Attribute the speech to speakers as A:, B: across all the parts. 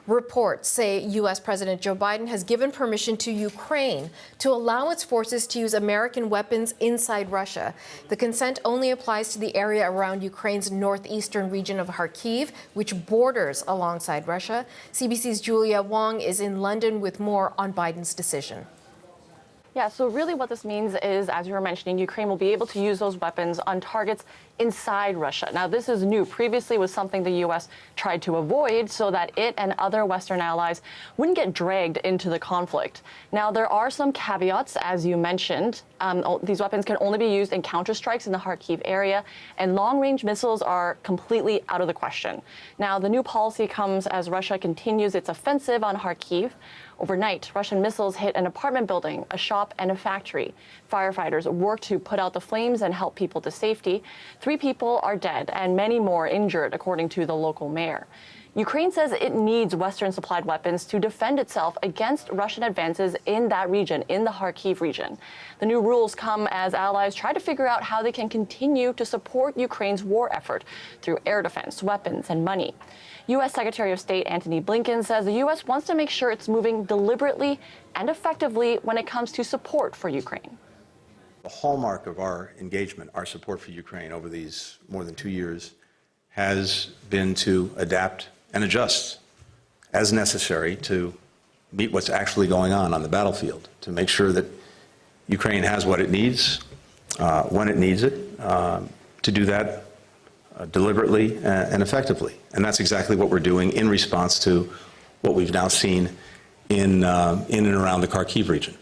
A: Reports say U.S. President Joe Biden has given permission to Ukraine to allow its forces to use American weapons inside Russia. The consent only applies to the area around Ukraine's northeastern region of Kharkiv, which borders alongside Russia. CBC's Julia Wong is in London with more on Biden's decision.
B: Yeah, so really what this means is, as you were mentioning, Ukraine will be able to use those weapons on targets inside Russia. Now, this is new. Previously, it was something the U.S. tried to avoid so that it and other Western allies wouldn't get dragged into the conflict. Now, there are some caveats, as you mentioned. These weapons can only be used in counterstrikes in the Kharkiv area, and long-range missiles are completely out of the question. Now, the new policy comes as Russia continues its offensive on Kharkiv. Overnight, Russian missiles hit an apartment building, a shop, and a factory. Firefighters worked to put out the flames and help people to safety. 3 people are dead and many more injured, according to the local mayor. Ukraine says it needs Western-supplied weapons to defend itself against Russian advances in that region, in the Kharkiv region. The new rules come as allies try to figure out how they can continue to support Ukraine's war effort through air defense, weapons, and money. U.S. Secretary of State Antony Blinken says the U.S. wants to make sure it's moving deliberately and effectively when it comes to support for Ukraine.
C: The hallmark of our engagement, our support for Ukraine over these more than 2 years, has been to adapt and adjust as necessary to meet what's actually going on the battlefield, to make sure that Ukraine has what it needs, when it needs it, to do that deliberately and effectively. And that's exactly what we're doing in response to what we've now seen in and around the Kharkiv region.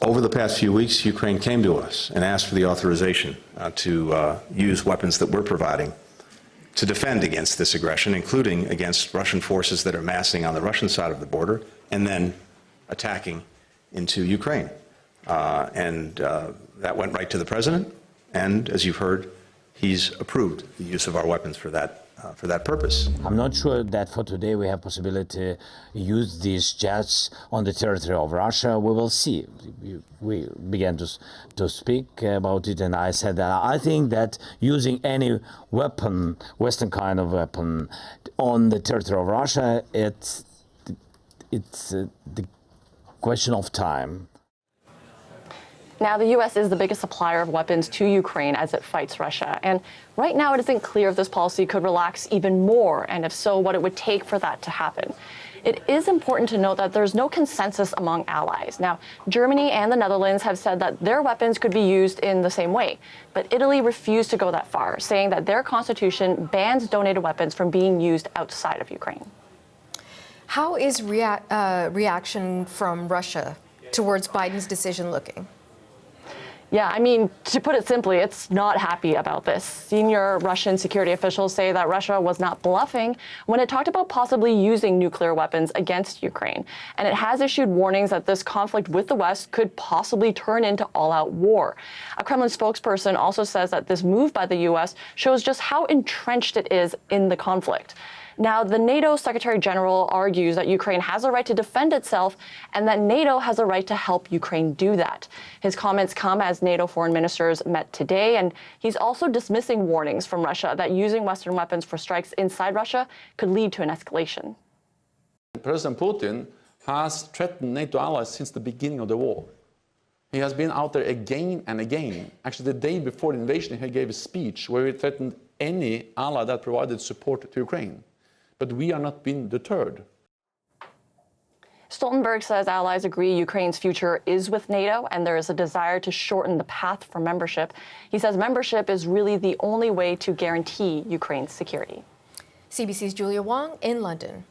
C: Over the past few weeks, Ukraine came to us and asked for the authorization to use weapons that we're providing to defend against this aggression, including against Russian forces that are massing on the Russian side of the border and then attacking into Ukraine. That went right to the president, and as you've heard, he's approved the use of our weapons for that purpose.
D: I'm not sure that for today we have possibility to use these jets on the territory of Russia. We will see. We began to speak about it, and I said that I think that using any weapon, Western kind of weapon, on the territory of Russia, it's the question of time.
B: Now, the U.S. is the biggest supplier of weapons to Ukraine as it fights Russia. And right now, it isn't clear if this policy could relax even more, and if so, what it would take for that to happen. It is important to note that there's no consensus among allies. Now, Germany and the Netherlands have said that their weapons could be used in the same way. But Italy refused to go that far, saying that their constitution bans donated weapons from being used outside of Ukraine.
A: How is reaction from Russia towards Biden's decision looking?
B: Yeah, I mean, to put it simply, it's not happy about this. Senior Russian security officials say that Russia was not bluffing when it talked about possibly using nuclear weapons against Ukraine. And it has issued warnings that this conflict with the West could possibly turn into all-out war. A Kremlin spokesperson also says that this move by the U.S. shows just how entrenched it is in the conflict. Now, the NATO Secretary General argues that Ukraine has a right to defend itself and that NATO has a right to help Ukraine do that. His comments come as NATO foreign ministers met today, and he's also dismissing warnings from Russia that using Western weapons for strikes inside Russia could lead to an escalation.
E: President Putin has threatened NATO allies since the beginning of the war. He has been out there again and again. Actually, the day before the invasion, he gave a speech where he threatened any ally that provided support to Ukraine. But we are not being deterred.
B: Stoltenberg says allies agree Ukraine's future is with NATO and there is a desire to shorten the path for membership. He says membership is really the only way to guarantee Ukraine's security.
A: CBC's Julia Wong in London.